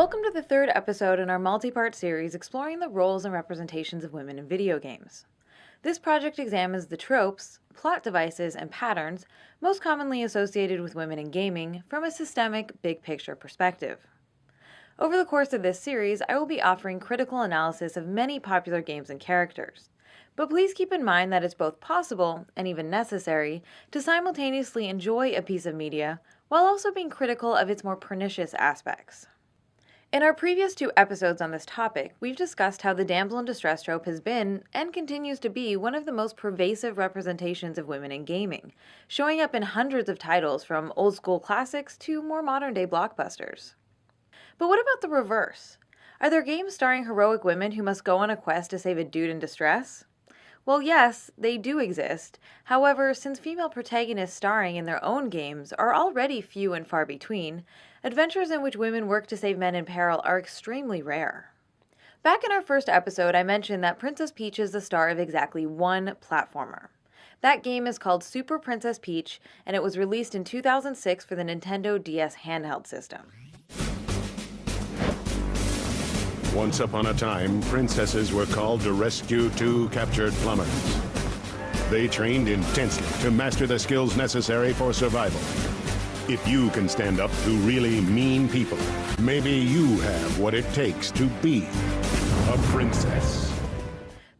Welcome to the third episode in our multi-part series exploring the roles and representations of women in video games. This project examines the tropes, plot devices, and patterns most commonly associated with women in gaming from a systemic, big-picture perspective. Over the course of this series, I will be offering critical analysis of many popular games and characters. But please keep in mind that it's both possible, and even necessary, to simultaneously enjoy a piece of media while also being critical of its more pernicious aspects. In our previous two episodes on this topic, we've discussed how the damsel in distress trope has been, and continues to be, one of the most pervasive representations of women in gaming, showing up in hundreds of titles from old-school classics to more modern-day blockbusters. But what about the reverse? Are there games starring heroic women who must go on a quest to save a dude in distress? Well, yes, they do exist. However, since female protagonists starring in their own games are already few and far between, adventures in which women work to save men in peril are extremely rare. Back in our first episode, I mentioned that Princess Peach is the star of exactly one platformer. That game is called Super Princess Peach, and it was released in 2006 for the Nintendo DS handheld system. Once upon a time, princesses were called to rescue two captured plumbers. They trained intensely to master the skills necessary for survival. If you can stand up to really mean people, maybe you have what it takes to be a princess.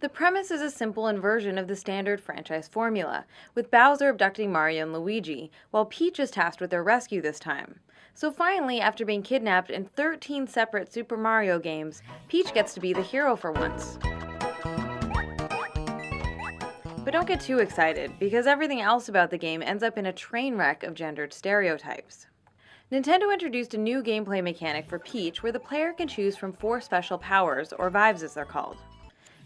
The premise is a simple inversion of the standard franchise formula, with Bowser abducting Mario and Luigi, while Peach is tasked with their rescue this time. So finally, after being kidnapped in 13 separate Super Mario games, Peach gets to be the hero for once. But don't get too excited, because everything else about the game ends up in a train wreck of gendered stereotypes. Nintendo introduced a new gameplay mechanic for Peach where the player can choose from 4 special powers, or vibes as they're called.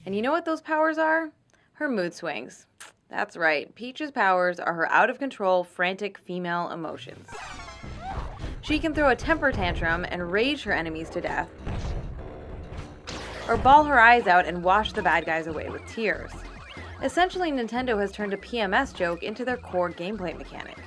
And you know what those powers are? Her mood swings. That's right, Peach's powers are her out-of-control, frantic female emotions. She can throw a temper tantrum and rage her enemies to death, or bawl her eyes out and wash the bad guys away with tears. Essentially, Nintendo has turned a PMS joke into their core gameplay mechanic.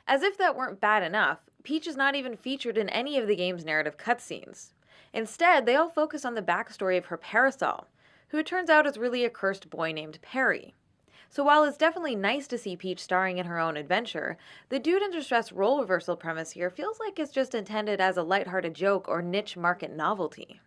As if that weren't bad enough, Peach is not even featured in any of the game's narrative cutscenes. Instead, they all focus on the backstory of her parasol, who it turns out is really a cursed boy named Perry. So while it's definitely nice to see Peach starring in her own adventure, the dude in distress role reversal premise here feels like it's just intended as a lighthearted joke or niche market novelty.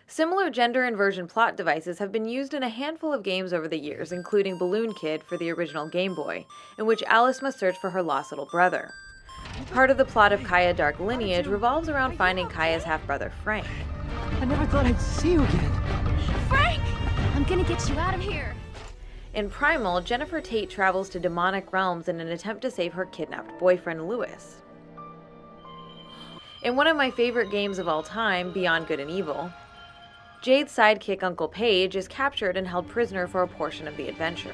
Similar gender inversion plot devices have been used in a handful of games over the years, including Balloon Kid for the original Game Boy, in which Alice must search for her lost little brother. Part of the plot of Kaya Dark Lineage revolves around finding Kaya's half-brother Frank. I never thought I'd see you again. Frank! I'm gonna get you out of here. In Primal, Jennifer Tate travels to demonic realms in an attempt to save her kidnapped boyfriend, Lewis. In one of my favorite games of all time, Beyond Good and Evil, Jade's sidekick Uncle Paige is captured and held prisoner for a portion of the adventure.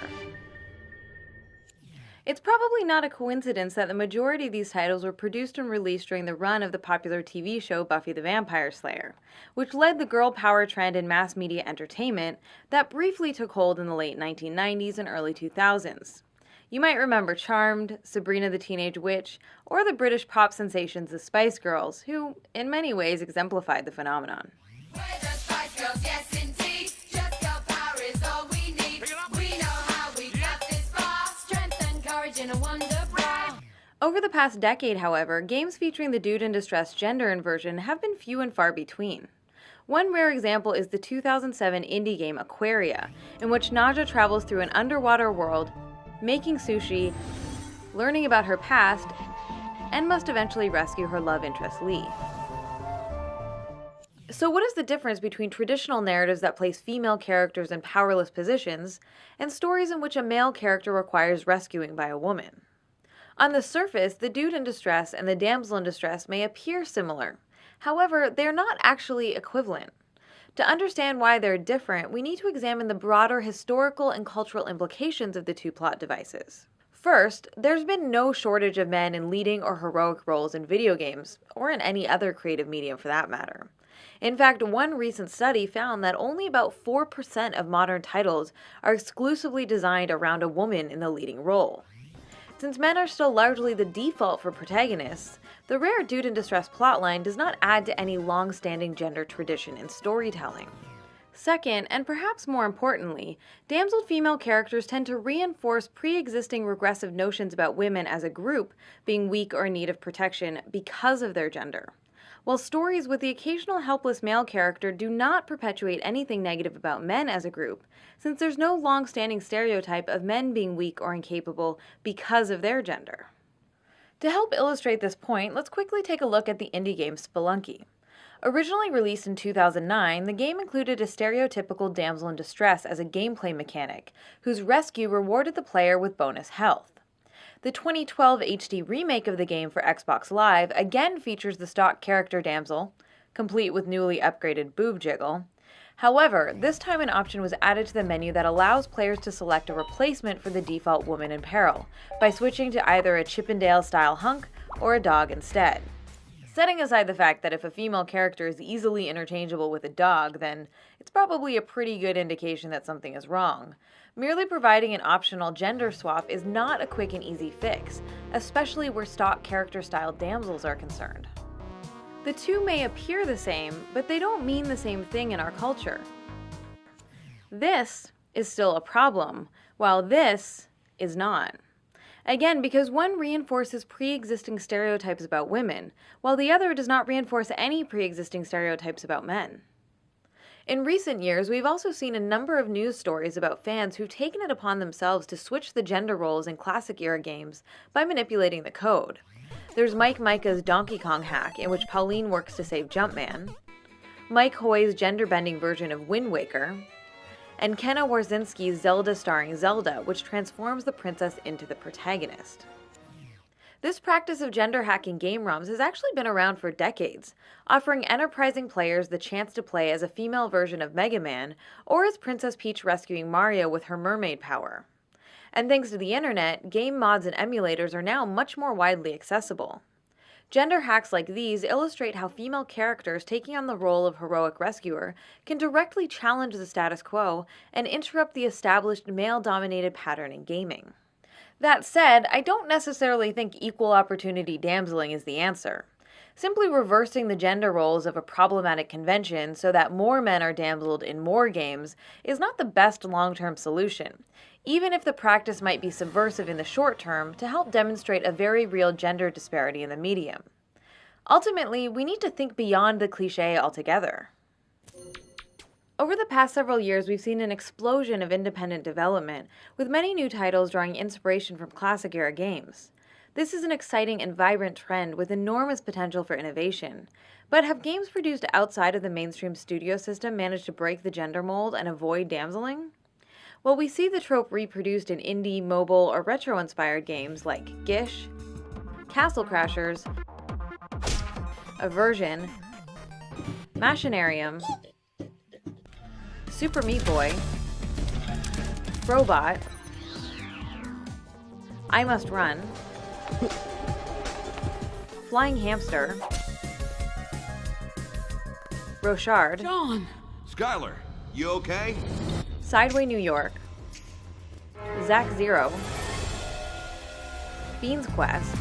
It's probably not a coincidence that the majority of these titles were produced and released during the run of the popular TV show Buffy the Vampire Slayer, which led the girl power trend in mass media entertainment that briefly took hold in the late 1990s and early 2000s. You might remember Charmed, Sabrina the Teenage Witch, or the British pop sensations the Spice Girls, who, in many ways, exemplified the phenomenon. We're the Spice Girls, yes indeed. Just girl power is all we need. We know how we got this far. Strength and courage in a wonder bra. Over the past decade, however, games featuring the dude in distress gender inversion have been few and far between. One rare example is the 2007 indie game Aquaria, in which Naja travels through an underwater world, making sushi, learning about her past, and must eventually rescue her love interest Lee. So what is the difference between traditional narratives that place female characters in powerless positions and stories in which a male character requires rescuing by a woman? On the surface, the dude in distress and the damsel in distress may appear similar. However, they're not actually equivalent. To understand why they're different, we need to examine the broader historical and cultural implications of the two plot devices. First, there's been no shortage of men in leading or heroic roles in video games, or in any other creative medium for that matter. In fact, one recent study found that only about 4% of modern titles are exclusively designed around a woman in the leading role. Since men are still largely the default for protagonists, the rare dude in distress plotline does not add to any long-standing gender tradition in storytelling. Second, and perhaps more importantly, damseled female characters tend to reinforce pre-existing regressive notions about women as a group being weak or in need of protection because of their gender. While stories with the occasional helpless male character do not perpetuate anything negative about men as a group, since there's no long-standing stereotype of men being weak or incapable because of their gender. To help illustrate this point, let's quickly take a look at the indie game Spelunky. Originally released in 2009, the game included a stereotypical damsel in distress as a gameplay mechanic, whose rescue rewarded the player with bonus health. The 2012 HD remake of the game for Xbox Live again features the stock character damsel, complete with newly upgraded boob jiggle. However, this time an option was added to the menu that allows players to select a replacement for the default woman in peril, by switching to either a Chippendale-style hunk or a dog instead. Setting aside the fact that if a female character is easily interchangeable with a dog, then it's probably a pretty good indication that something is wrong. Merely providing an optional gender swap is not a quick and easy fix, especially where stock character-style damsels are concerned. The two may appear the same, but they don't mean the same thing in our culture. This is still a problem, while this is not. Again, because one reinforces pre-existing stereotypes about women, while the other does not reinforce any pre-existing stereotypes about men. In recent years, we've also seen a number of news stories about fans who've taken it upon themselves to switch the gender roles in classic-era games by manipulating the code. There's Mike Micah's Donkey Kong hack, in which Pauline works to save Jumpman, Mike Hoy's gender-bending version of Wind Waker, and Kenna Warzinski's Zelda starring Zelda, which transforms the princess into the protagonist. This practice of gender hacking game ROMs has actually been around for decades, offering enterprising players the chance to play as a female version of Mega Man, or as Princess Peach rescuing Mario with her mermaid power. And thanks to the internet, game mods and emulators are now much more widely accessible. Gender hacks like these illustrate how female characters taking on the role of heroic rescuer can directly challenge the status quo and interrupt the established male-dominated pattern in gaming. That said, I don't necessarily think equal opportunity damseling is the answer. Simply reversing the gender roles of a problematic convention so that more men are damseled in more games is not the best long-term solution, even if the practice might be subversive in the short term to help demonstrate a very real gender disparity in the medium. Ultimately, we need to think beyond the cliché altogether. Over the past several years, we've seen an explosion of independent development, with many new titles drawing inspiration from classic-era games. This is an exciting and vibrant trend with enormous potential for innovation. But have games produced outside of the mainstream studio system managed to break the gender mold and avoid damseling? Well, we see the trope reproduced in indie, mobile, or retro-inspired games like Gish, Castle Crashers, Aversion, Machinarium, Super Meat Boy, Robot, I Must Run, Flying Hamster, Rochard, John! Skylar, you okay? Sideway New York, Zack Zero, Bean's Quest,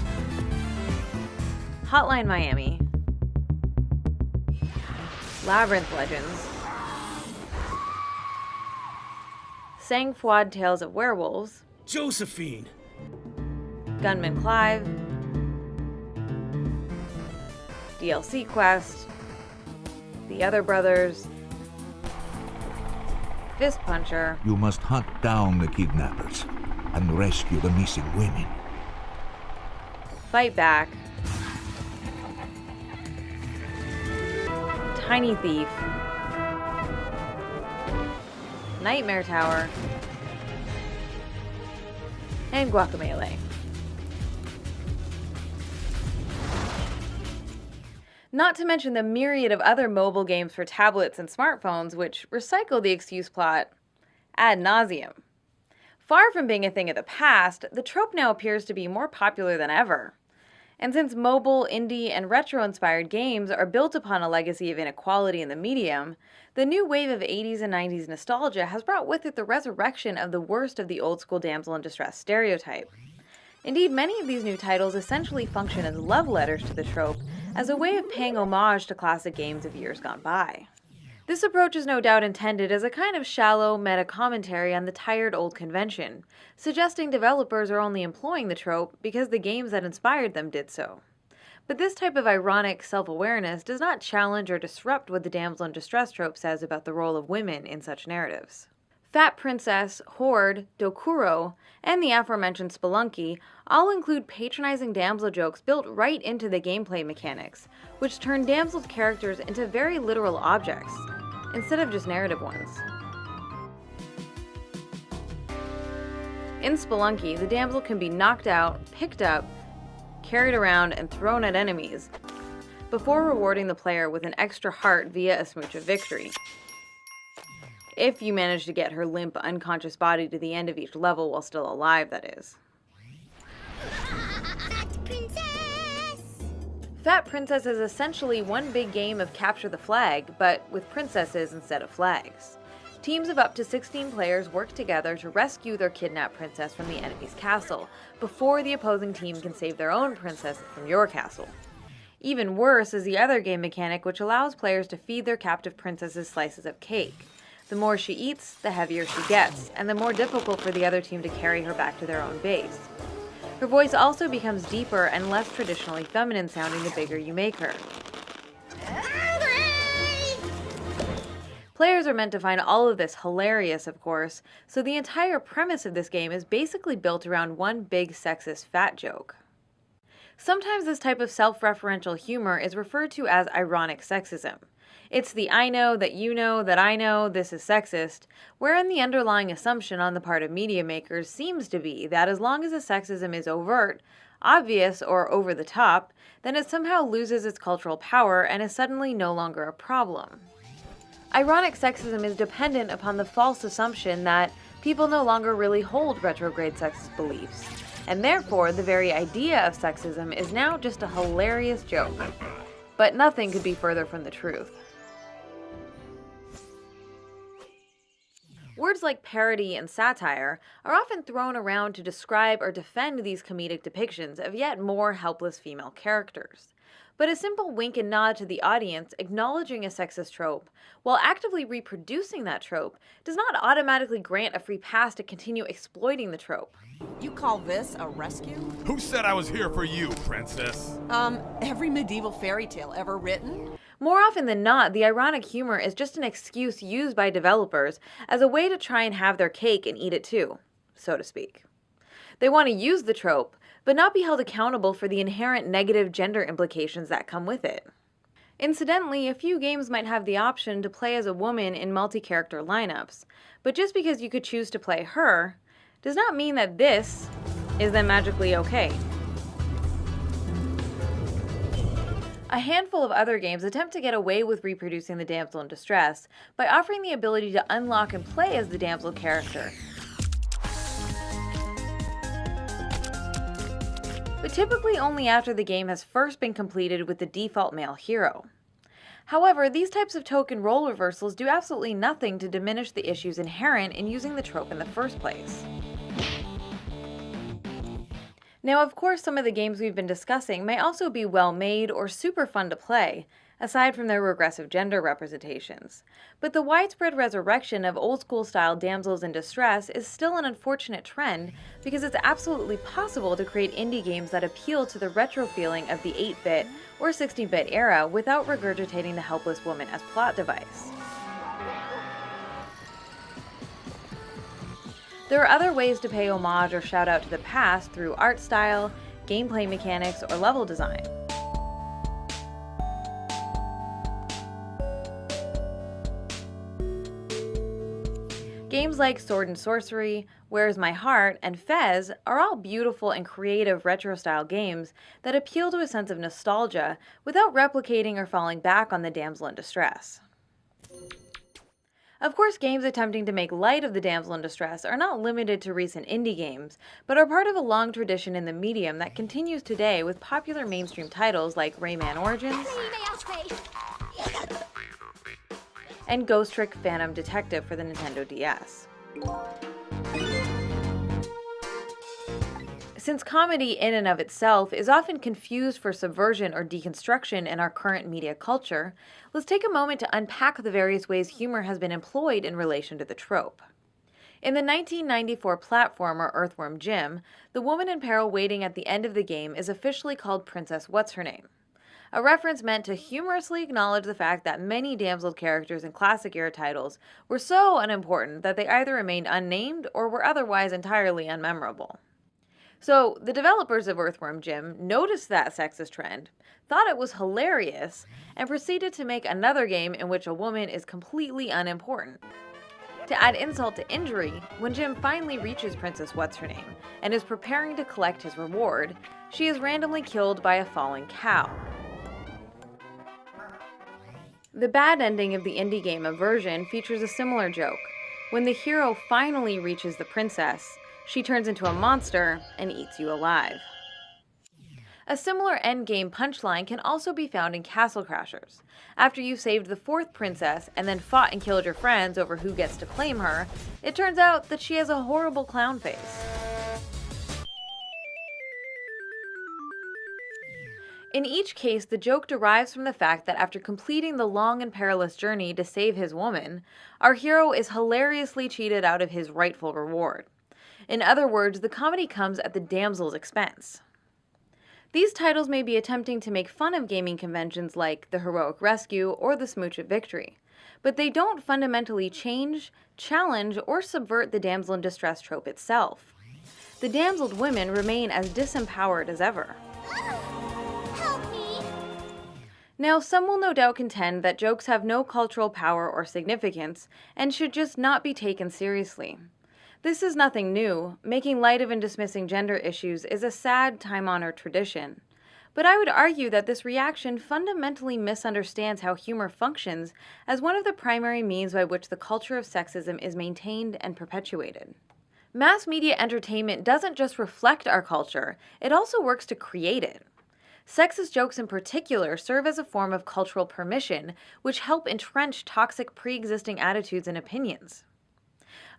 Hotline Miami, Labyrinth Legends, Sang Fuad Tales of Werewolves, Josephine! Gunman Clive, DLC Quest, The Other Brothers, Fist Puncher, You must hunt down the kidnappers and rescue the missing women. Fight Back, Tiny Thief, Nightmare Tower, and Guacamelee. Not to mention the myriad of other mobile games for tablets and smartphones which recycle the excuse plot ad nauseum. Far from being a thing of the past, the trope now appears to be more popular than ever. And since mobile, indie, and retro-inspired games are built upon a legacy of inequality in the medium, the new wave of 80s and 90s nostalgia has brought with it the resurrection of the worst of the old-school damsel in distress stereotype. Indeed, many of these new titles essentially function as love letters to the trope, as a way of paying homage to classic games of years gone by. This approach is no doubt intended as a kind of shallow meta-commentary on the tired old convention, suggesting developers are only employing the trope because the games that inspired them did so. But this type of ironic self-awareness does not challenge or disrupt what the damsel in distress trope says about the role of women in such narratives. Fat Princess, Horde, Dokuro, and the aforementioned Spelunky all include patronizing damsel jokes built right into the gameplay mechanics, which turn damsel's characters into very literal objects, instead of just narrative ones. In Spelunky, the damsel can be knocked out, picked up, carried around, and thrown at enemies, before rewarding the player with an extra heart via a smooch of victory. If you manage to get her limp, unconscious body to the end of each level while still alive, that is. Fat Princess is essentially one big game of capture the flag, but with princesses instead of flags. Teams of up to 16 players work together to rescue their kidnapped princess from the enemy's castle, before the opposing team can save their own princess from your castle. Even worse is the other game mechanic, which allows players to feed their captive princesses slices of cake. The more she eats, the heavier she gets, and the more difficult for the other team to carry her back to their own base. Her voice also becomes deeper and less traditionally feminine sounding the bigger you make her. Players are meant to find all of this hilarious, of course, so the entire premise of this game is basically built around one big sexist fat joke. Sometimes this type of self-referential humor is referred to as ironic sexism. It's the I know that I know this is sexist, wherein the underlying assumption on the part of media makers seems to be that as long as the sexism is overt, obvious, or over the top, then it somehow loses its cultural power and is suddenly no longer a problem. Ironic sexism is dependent upon the false assumption that people no longer really hold retrograde sexist beliefs, and therefore the very idea of sexism is now just a hilarious joke. But nothing could be further from the truth. Words like parody and satire are often thrown around to describe or defend these comedic depictions of yet more helpless female characters. But a simple wink and nod to the audience acknowledging a sexist trope, while actively reproducing that trope, does not automatically grant a free pass to continue exploiting the trope. You call this a rescue? Who said I was here for you, princess? Every medieval fairy tale ever written? More often than not, the ironic humor is just an excuse used by developers as a way to try and have their cake and eat it too, so to speak. They want to use the trope, but not be held accountable for the inherent negative gender implications that come with it. Incidentally, a few games might have the option to play as a woman in multi-character lineups, but just because you could choose to play her, does not mean that this is then magically okay. A handful of other games attempt to get away with reproducing the damsel in distress by offering the ability to unlock and play as the damsel character, but typically only after the game has first been completed with the default male hero. However, these types of token role reversals do absolutely nothing to diminish the issues inherent in using the trope in the first place. Now, of course, some of the games we've been discussing may also be well made or super fun to play, aside from their regressive gender representations. But the widespread resurrection of old-school style damsels in distress is still an unfortunate trend because it's absolutely possible to create indie games that appeal to the retro feeling of the 8-bit or 16-bit era without regurgitating the helpless woman as plot device. There are other ways to pay homage or shout out to the past through art style, gameplay mechanics, or level design. Games like Sword and Sorcery, Where's My Heart, and Fez are all beautiful and creative retro-style games that appeal to a sense of nostalgia without replicating or falling back on the damsel in distress. Of course, games attempting to make light of the damsel in distress are not limited to recent indie games, but are part of a long tradition in the medium that continues today with popular mainstream titles like Rayman Origins and Ghost Trick Phantom Detective for the Nintendo DS. Since comedy in and of itself is often confused for subversion or deconstruction in our current media culture, let's take a moment to unpack the various ways humor has been employed in relation to the trope. In the 1994 platformer Earthworm Jim, the woman in peril waiting at the end of the game is officially called Princess What's-Her-Name, a reference meant to humorously acknowledge the fact that many Damsel characters in classic-era titles were so unimportant that they either remained unnamed or were otherwise entirely unmemorable. So, the developers of Earthworm Jim noticed that sexist trend, thought it was hilarious, and proceeded to make another game in which a woman is completely unimportant. To add insult to injury, when Jim finally reaches Princess What's-Her-Name and is preparing to collect his reward, she is randomly killed by a falling cow. The bad ending of the indie game Aversion features a similar joke. When the hero finally reaches the princess, she turns into a monster and eats you alive. A similar endgame punchline can also be found in Castle Crashers. After you've saved the fourth princess and then fought and killed your friends over who gets to claim her, it turns out that she has a horrible clown face. In each case, the joke derives from the fact that after completing the long and perilous journey to save his woman, our hero is hilariously cheated out of his rightful reward. In other words, the comedy comes at the damsel's expense. These titles may be attempting to make fun of gaming conventions like the heroic rescue or the smooch of victory, but they don't fundamentally change, challenge, or subvert the damsel in distress trope itself. The damseled women remain as disempowered as ever. Help me! Now, some will no doubt contend that jokes have no cultural power or significance and should just not be taken seriously. This is nothing new. Making light of and dismissing gender issues is a sad, time-honored tradition. But I would argue that this reaction fundamentally misunderstands how humor functions as one of the primary means by which the culture of sexism is maintained and perpetuated. Mass media entertainment doesn't just reflect our culture, it also works to create it. Sexist jokes in particular serve as a form of cultural permission, which help entrench toxic pre-existing attitudes and opinions.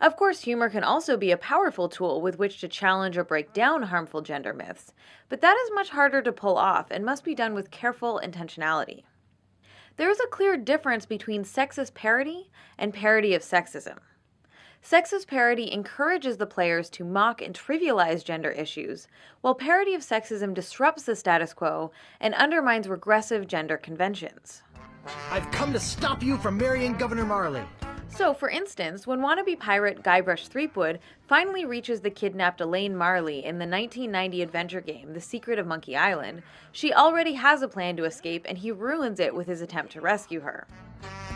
Of course, humor can also be a powerful tool with which to challenge or break down harmful gender myths, but that is much harder to pull off and must be done with careful intentionality. There is a clear difference between sexist parody and parody of sexism. Sexist parody encourages the players to mock and trivialize gender issues, while parody of sexism disrupts the status quo and undermines regressive gender conventions. I've come to stop you from marrying Governor Marley. So, for instance, when wannabe pirate Guybrush Threepwood finally reaches the kidnapped Elaine Marley in the 1990 adventure game The Secret of Monkey Island, she already has a plan to escape and he ruins it with his attempt to rescue her.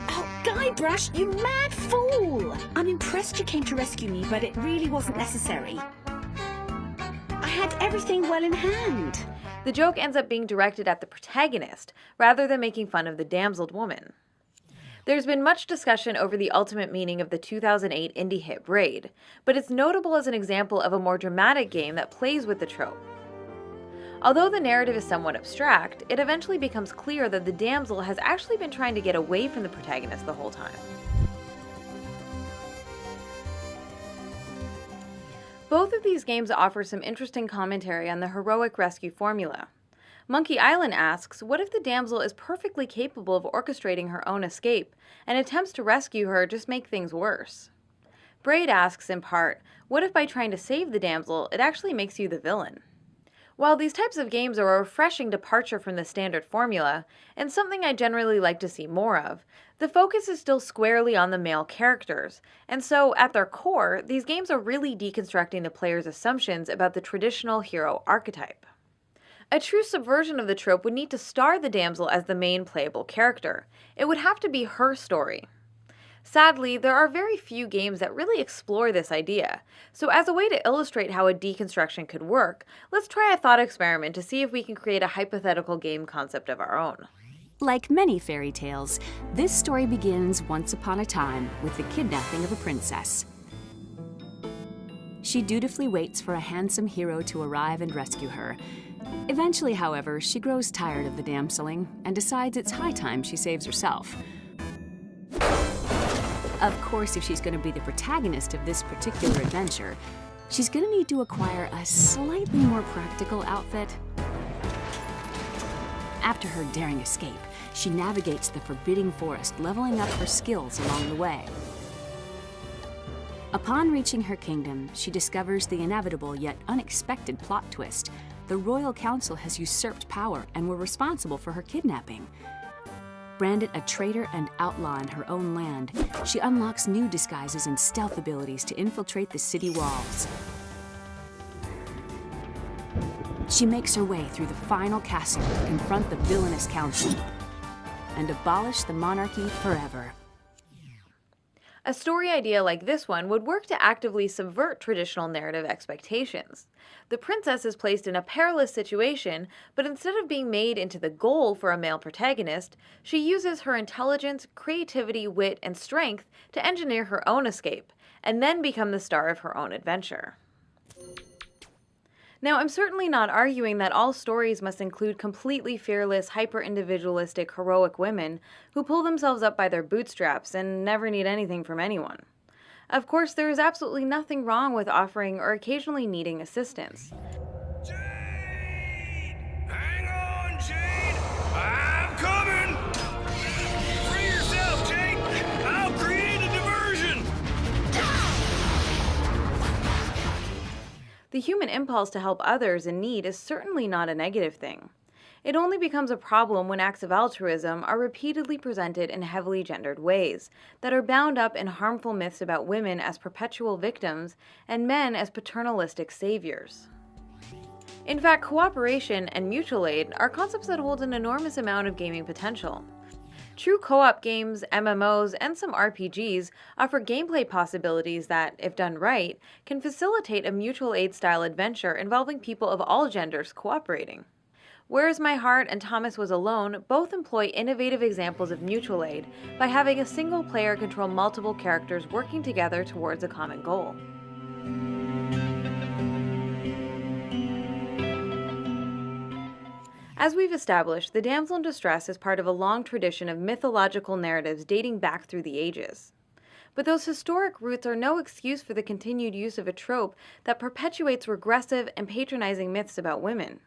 Oh, Guybrush, you mad fool! I'm impressed you came to rescue me, but it really wasn't necessary. I had everything well in hand. The joke ends up being directed at the protagonist, rather than making fun of the damseled woman. There's been much discussion over the ultimate meaning of the 2008 indie hit Braid, but it's notable as an example of a more dramatic game that plays with the trope. Although the narrative is somewhat abstract, it eventually becomes clear that the damsel has actually been trying to get away from the protagonist the whole time. Both of these games offer some interesting commentary on the heroic rescue formula. Monkey Island asks, what if the damsel is perfectly capable of orchestrating her own escape, and attempts to rescue her just make things worse? Braid asks, in part, what if by trying to save the damsel, it actually makes you the villain? While these types of games are a refreshing departure from the standard formula, and something I generally like to see more of, the focus is still squarely on the male characters, and so, at their core, these games are really deconstructing the player's assumptions about the traditional hero archetype. A true subversion of the trope would need to star the damsel as the main playable character. It would have to be her story. Sadly, there are very few games that really explore this idea, so as a way to illustrate how a deconstruction could work, let's try a thought experiment to see if we can create a hypothetical game concept of our own. Like many fairy tales, this story begins once upon a time with the kidnapping of a princess. She dutifully waits for a handsome hero to arrive and rescue her. Eventually, however, she grows tired of the damseling and decides it's high time she saves herself. Of course, if she's going to be the protagonist of this particular adventure, she's gonna need to acquire a slightly more practical outfit. After her daring escape, she navigates the forbidding forest, leveling up her skills along the way. Upon reaching her kingdom, she discovers the inevitable yet unexpected plot twist. The royal council has usurped power and were responsible for her kidnapping. Branded a traitor and outlaw in her own land, she unlocks new disguises and stealth abilities to infiltrate the city walls. She makes her way through the final castle to confront the villainous council and abolish the monarchy forever. A story idea like this one would work to actively subvert traditional narrative expectations. The princess is placed in a perilous situation, but instead of being made into the goal for a male protagonist, she uses her intelligence, creativity, wit, and strength to engineer her own escape, and then become the star of her own adventure. Now, I'm certainly not arguing that all stories must include completely fearless, hyper-individualistic, heroic women who pull themselves up by their bootstraps and never need anything from anyone. Of course, there is absolutely nothing wrong with offering or occasionally needing assistance. Jade! Hang on, Jade! I'm coming! Free yourself, Jade! I'll create a diversion! The human impulse to help others in need is certainly not a negative thing. It only becomes a problem when acts of altruism are repeatedly presented in heavily gendered ways that are bound up in harmful myths about women as perpetual victims and men as paternalistic saviors. In fact, cooperation and mutual aid are concepts that hold an enormous amount of gaming potential. True co-op games, MMOs, and some RPGs offer gameplay possibilities that, if done right, can facilitate a mutual aid-style adventure involving people of all genders cooperating. Whereas My Heart and Thomas Was Alone both employ innovative examples of mutual aid by having a single player control multiple characters working together towards a common goal. As we've established, the damsel in distress is part of a long tradition of mythological narratives dating back through the ages. But those historic roots are no excuse for the continued use of a trope that perpetuates regressive and patronizing myths about women.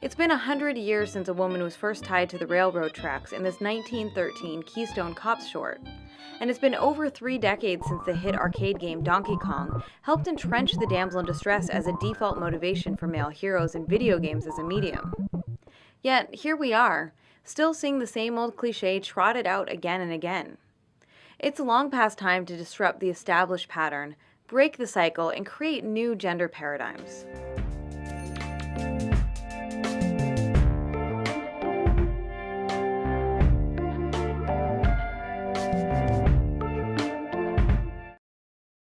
It's been 100 years since a woman was first tied to the railroad tracks in this 1913 Keystone Cops short, and it's been over 3 decades since the hit arcade game Donkey Kong helped entrench the damsel in distress as a default motivation for male heroes in video games as a medium. Yet, here we are, still seeing the same old cliché trotted out again and again. It's long past time to disrupt the established pattern, break the cycle, and create new gender paradigms.